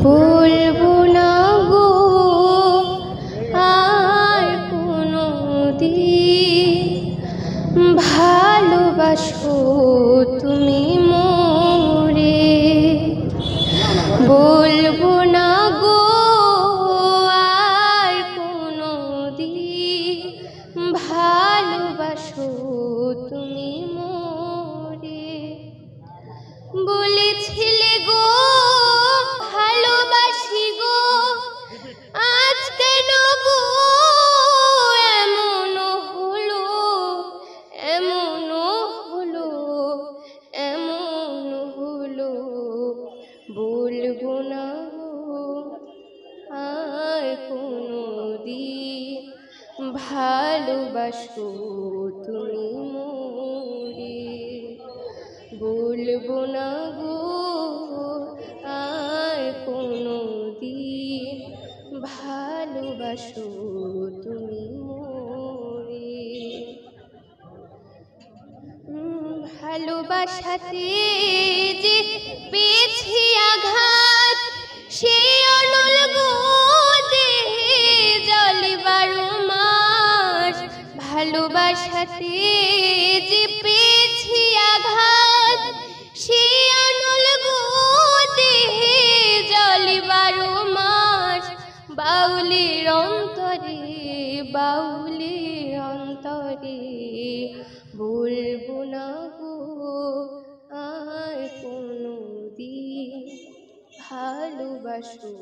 বলবো না গো আর কোনো দিন ভালোবাসো তুমি মোরে। বলবো না গো আর কোনো দিন ভালোবাসো তুমি মোরে। বলেছিলে গো ভালোবাসি গো, আজ কেন গো এমন হলো, এমন হলো, এমন হলো। বলবো না গো আর কোনো দিন ভালোবাসো তুমি মোরে। বলবো না গো আর কোনো দিন ভালোবাসো তুমি মোরে। ভালোবাসাতে যে পেয়েছি আঘাত, সে অনল গো দেহে জলে 12 মাস। ভালোবাসাতে যে পেয়েছি আঘাত, সে অনল গো দেহে জলে 12 মাস। বাউলের অন্তরে, বাউলের অন্তরে বলবো না গো আর কোনো দিন ভালোবাসো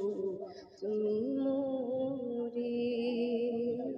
তুমি মোরে।